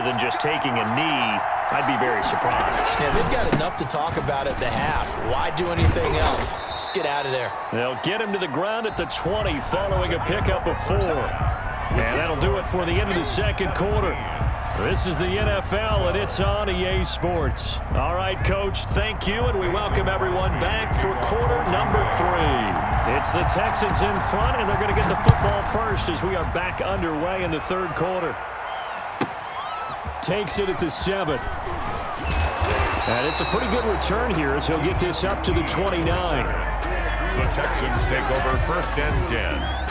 than just taking a knee, I'd be very surprised. Yeah, they've got enough to talk about at the half. Why do anything else? Just get out of there. They'll get him to the ground at the 20 following a pickup of 4. And that'll do it for the end of the second quarter. This is the NFL, and it's on EA Sports. All right, Coach, thank you, and we welcome everyone back for quarter number 3. It's the Texans in front, and they're going to get the football first as we are back underway in the third quarter. Takes it at the 7. And it's a pretty good return here as he'll get this up to the 29. The Texans take over first and 10.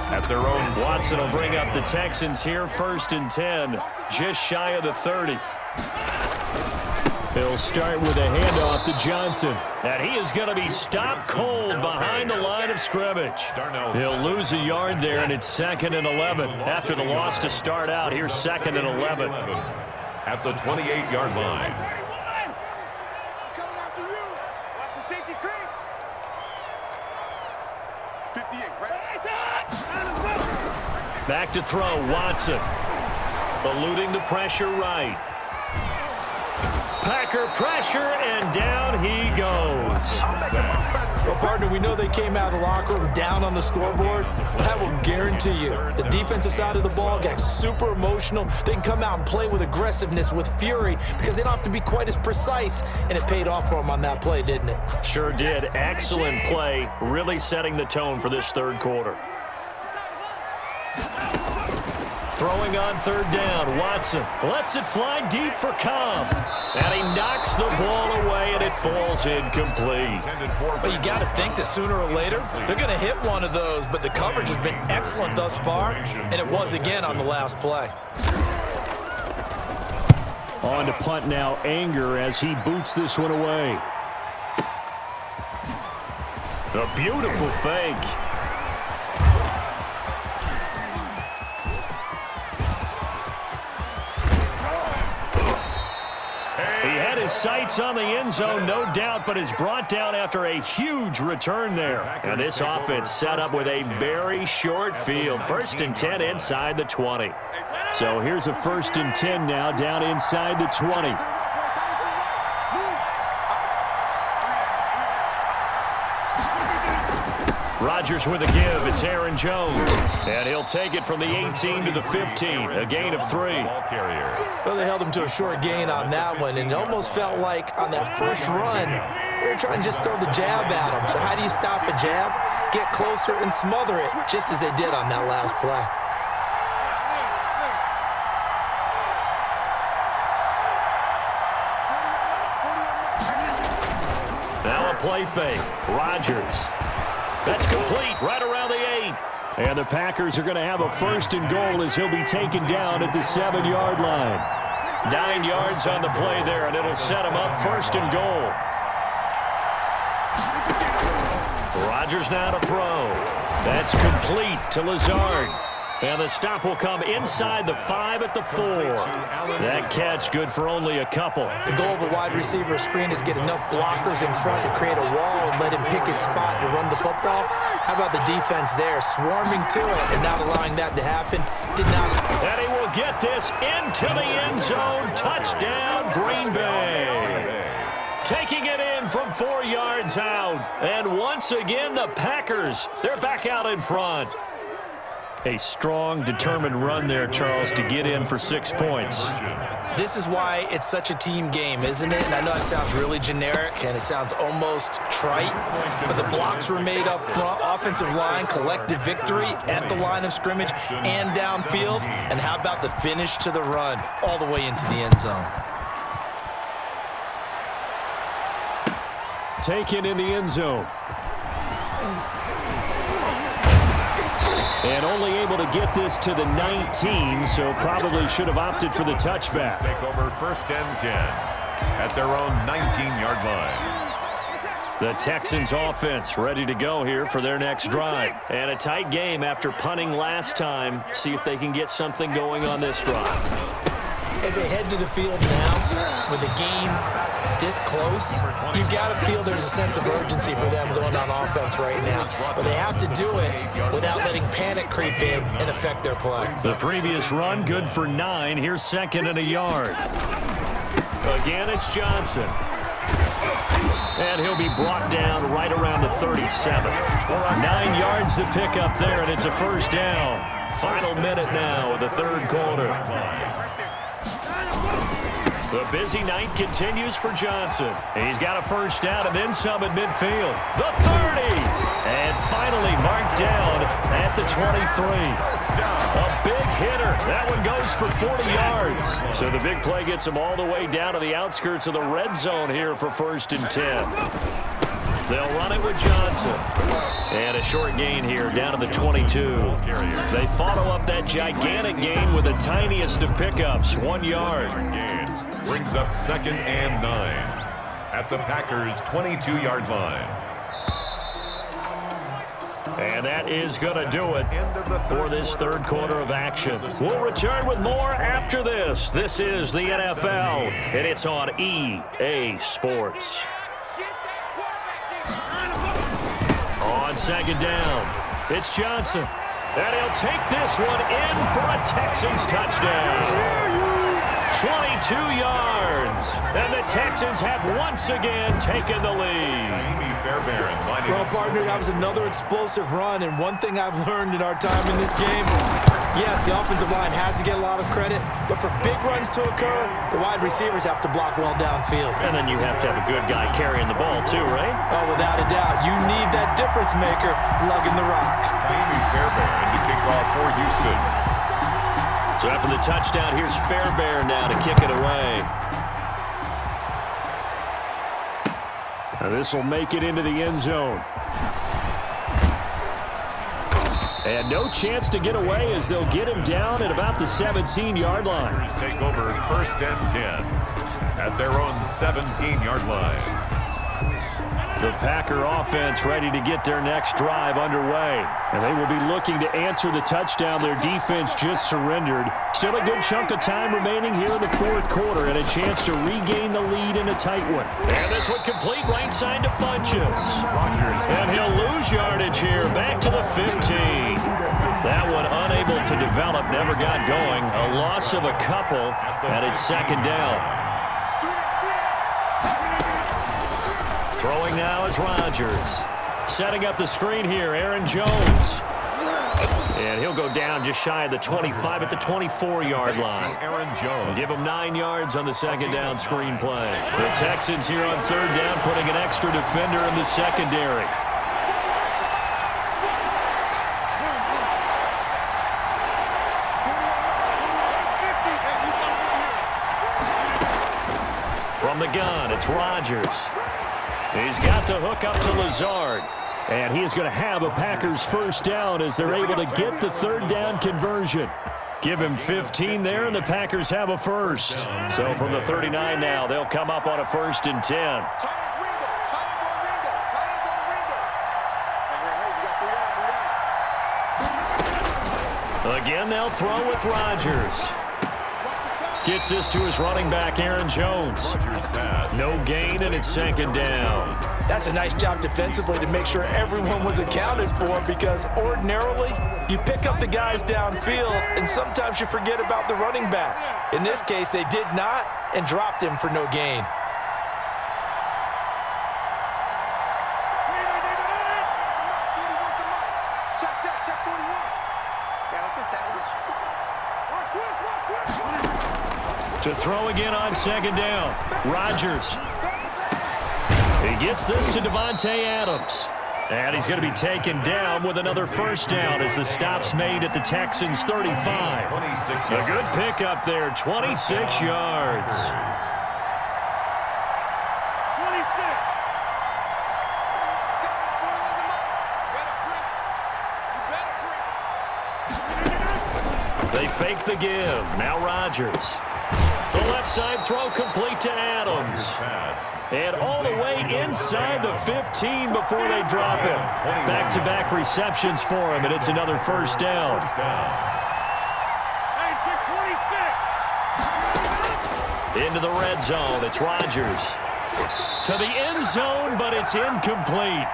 At their own. Watson will bring up the Texans here, first and 10, just shy of the 30. He'll start with a handoff to Johnson. And he is going to be stopped cold behind the line of scrimmage. He'll lose a yard there, and it's 2nd and 11. After the loss to start out, here's 2nd and 11. At the 28-yard line. Coming after you. Watch the safety creep. 58, right? Back to throw, Watson. Eluding the pressure right. Packer pressure, and down he goes. Well, partner, we know they came out of the locker room down on the scoreboard, but I will guarantee you the defensive side of the ball got super emotional. They can come out and play with aggressiveness, with fury, because they don't have to be quite as precise, and it paid off for them on that play, didn't it? Sure did. Excellent play, really setting the tone for this third quarter. Throwing on third down, Watson lets it fly deep for Cobb. And he knocks the ball away, and it falls incomplete. Well, you got to think that sooner or later they're going to hit one of those, but the coverage has been excellent thus far, and it was again on the last play. On to punt now, Anger, as he boots this one away. A beautiful fake. Sights on the end zone, no doubt, but is brought down after a huge return there. And this offense set up with a very short field. First and 10 inside the 20. So here's a first and 10 now down inside the 20. Rodgers with a give. It's Aaron Jones. And he'll take it from the 18 to the 15. A gain of 3. Well, they held him to a short gain on that one, and it almost felt like on that first run, they were trying to just throw the jab at him. So how do you stop a jab? Get closer and smother it, just as they did on that last play. Now a play fake. Rodgers. That's complete right around the 8. And the Packers are going to have a first and goal as he'll be taken down at the 7-yard line. 9 yards on the play there, and it'll set him up first and goal. Rodgers now to throw. That's complete to Lazard. And the stop will come inside the 5 at the 4. That catch good for only a couple. The goal of a wide receiver screen is get enough blockers in front to create a wall and let him pick his spot to run the football. How about the defense there, swarming to it and not allowing that to happen? Did not. And he will get this into the end zone. Touchdown, Green Bay. Taking it in from 4 yards out. And once again, the Packers, they're back out in front. A strong, determined run there, Charles, to get in for 6 points. This is why it's such a team game, isn't it? And I know it sounds really generic and it sounds almost trite, but the blocks were made up front, offensive line, collective victory at the line of scrimmage and downfield. And how about the finish to the run all the way into the end zone? Taken in the end zone. And only able to get this to the 19, so probably should have opted for the touchback. Take over first and 10 at their own 19-yard line. The Texans offense ready to go here for their next drive. And a tight game after punting last time. See if they can get something going on this drive. As they head to the field now, with the game this close, you've got to feel there's a sense of urgency for them going on offense right now. But they have to do it without letting panic creep in and affect their play. The previous run, good for 9. Here's 2nd and a yard. Again, it's Johnson. And he'll be brought down right around the 37. 9 yards to pick up there, and it's a first down. Final minute now of the third quarter. The busy night continues for Johnson. He's got a first down and then some at midfield. The 30! And finally marked down at the 23. A big hitter. That one goes for 40 yards. So the big play gets him all the way down to the outskirts of the red zone here for 1st and 10. They'll run it with Johnson. And a short gain here down to the 22. They follow up that gigantic gain with the tiniest of pickups, 1 yard. Brings up 2nd and 9 at the Packers' 22-yard line. And that is going to do it for this third quarter of action. We'll return with more after this. This is the NFL, and it's on EA Sports. On 2nd down, it's Johnson. And he'll take this one in for a Texans touchdown. 22 yards. And the Texans have once again taken the lead. Well, partner, that was another explosive run, and one thing I've learned in our time in this game, yes, the offensive line has to get a lot of credit, but for big runs to occur, the wide receivers have to block well downfield. And then you have to have a good guy carrying the ball too, right? Oh, without a doubt. You need that difference maker lugging the rock. Amy Fairbairn to kick off for Houston. So after the touchdown, here's Fairbairn now to kick it away. Now this will make it into the end zone. And no chance to get away as they'll get him down at about the 17-yard line. Take over 1st and 10 at their own 17-yard line. The Packer offense ready to get their next drive underway. And they will be looking to answer the touchdown their defense just surrendered. Still a good chunk of time remaining here in the fourth quarter and a chance to regain the lead in a tight one. And this one complete right side to Funchess. And he'll lose yardage here back to the 15. That one unable to develop, never got going. A loss of a couple, and it's 2nd down. Throwing now is Rodgers. Setting up the screen here, Aaron Jones. And he'll go down just shy of the 25 at the 24-yard line. Aaron Jones. Give him 9 yards on the 2nd down screen play. The Texans here on 3rd down putting an extra defender in the secondary. From the gun, it's Rodgers. He's got to hook up to Lazard. And he is going to have a Packers first down as they're able to get the 3rd down conversion. Give him 15 there, and the Packers have a first. So from the 39 now, they'll come up on a 1st and 10. Again, they'll throw with Rodgers. Gets this to his running back, Aaron Jones. No gain, and it's 2nd down. That's a nice job defensively to make sure everyone was accounted for, because ordinarily you pick up the guys downfield and sometimes you forget about the running back. In this case, they did not and dropped him for no gain. Check 41. Yeah, let's go second. To throw again on 2nd down. Rodgers. He gets this to Devontae Adams. And he's going to be taken down with another first down as the stop's made at the Texans' 35. A good pickup there, 26 yards. They fake the give. Now Rodgers. The left side throw complete to Adams. And all the way inside the 15 before they drop him. Back-to-back receptions for him, and it's another first down. Into the red zone. It's Rodgers. To the end zone, but it's incomplete.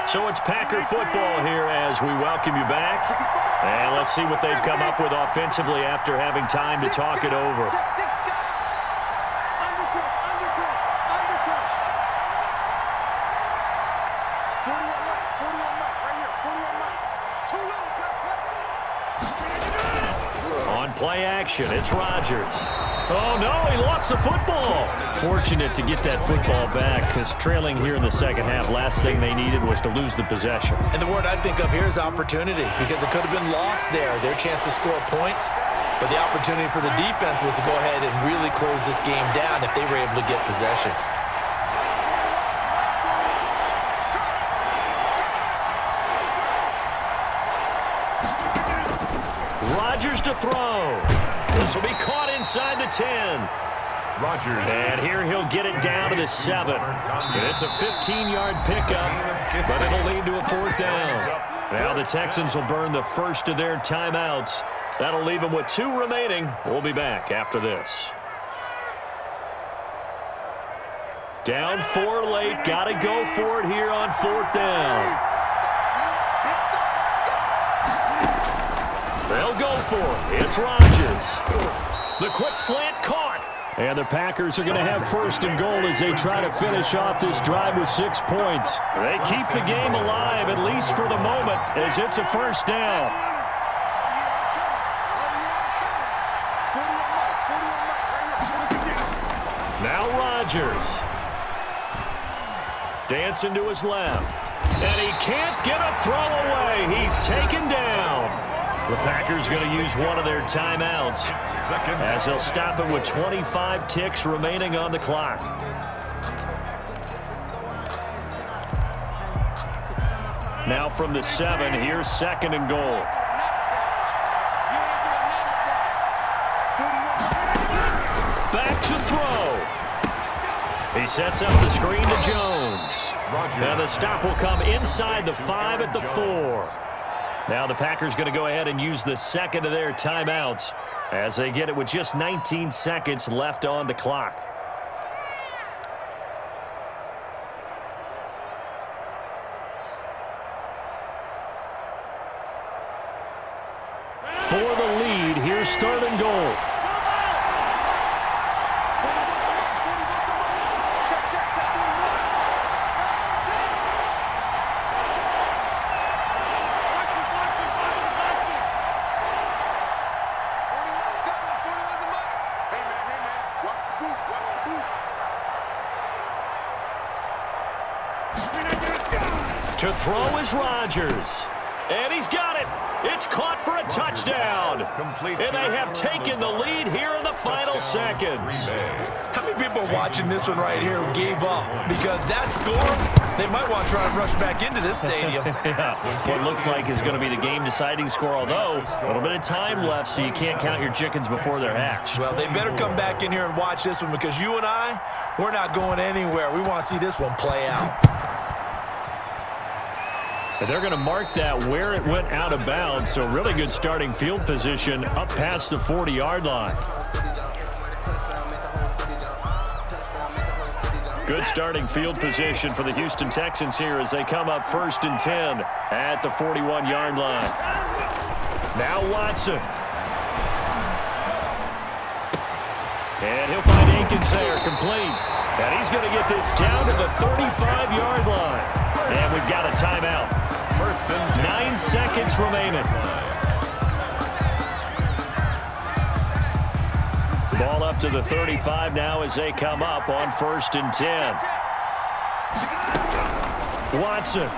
So it's Packer football here as we welcome you back. And let's see what they've come up with offensively after having time to talk it over. On play action, it's Rodgers. Oh, no, he lost the football. Fortunate to get that football back because trailing here in the second half, last thing they needed was to lose the possession. And the word I think of here is opportunity because it could have been lost there, their chance to score points. But the opportunity for the defense was to go ahead and really close this game down if they were able to get possession. Rodgers to throw. This will be caught inside the 10. Rodgers. And here he'll get it down to the 7. And it's a 15-yard pickup, but it'll lead to a 4th down. Now the Texans will burn the first of their timeouts. That'll leave them with 2 remaining. We'll be back after this. Down 4 late. Got to go for it here on 4th down. They'll go for it. It's Rodgers. The quick slant caught. And the Packers are going to have 1st and goal as they try to finish off this drive with 6 points. They keep the game alive, at least for the moment, as it's a 1st down. Now Rodgers. Dancing to his left. And he can't get a throw away. He's taken down. The Packers going to use one of their timeouts as they'll stop it with 25 ticks remaining on the clock. Now from the 7, here's 2nd and goal. Back to throw. He sets up the screen to Jones. And the stop will come inside the 5 at the 4. Now the Packers going to go ahead and use the 2nd of their timeouts as they get it with just 19 seconds left on the clock. For the lead, here's 3rd and goal. To throw is Rodgers. And he's got it. It's caught for a touchdown. And they have taken the lead here in the final seconds. How many people are watching this one right here who gave up? Because that score, they might want to try and rush back into this stadium. Yeah, what looks like is going to be the game-deciding score, although a little bit of time left, so you can't count your chickens before they're hatched. Well, they better come back in here and watch this one because you and I, we're not going anywhere. We want to see this one play out. They're going to mark that where it went out of bounds, so really good starting field position up past the 40-yard line. Good starting field position for the Houston Texans here as they come up 1st and 10 at the 41-yard line. Now Watson. And he'll find Akins there, complete. And he's going to get this down to the 35-yard line. And we've got a timeout. 9 seconds remaining. Ball up to the 35 now as they come up on 1st and 10. Watson.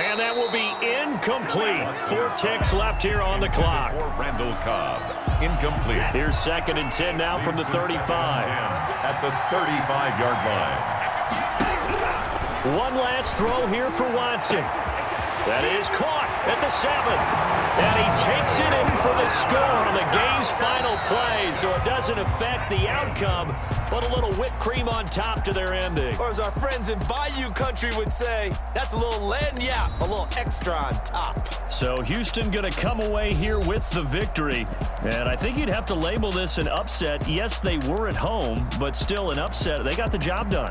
And that will be incomplete. 4 ticks left here on the clock. Randall Cobb, incomplete. Here's 2nd and 10 now from the 35. At the 35-yard line. One last throw here for Watson. That is caught. at the 7. And he takes it in for the score on the game's final play, so it doesn't affect the outcome, but a little whipped cream on top to their ending. Or as our friends in Bayou Country would say, that's a little lagniappe, a little extra on top. So Houston going to come away here with the victory. And I think you'd have to label this an upset. Yes, they were at home, but still an upset. They got the job done.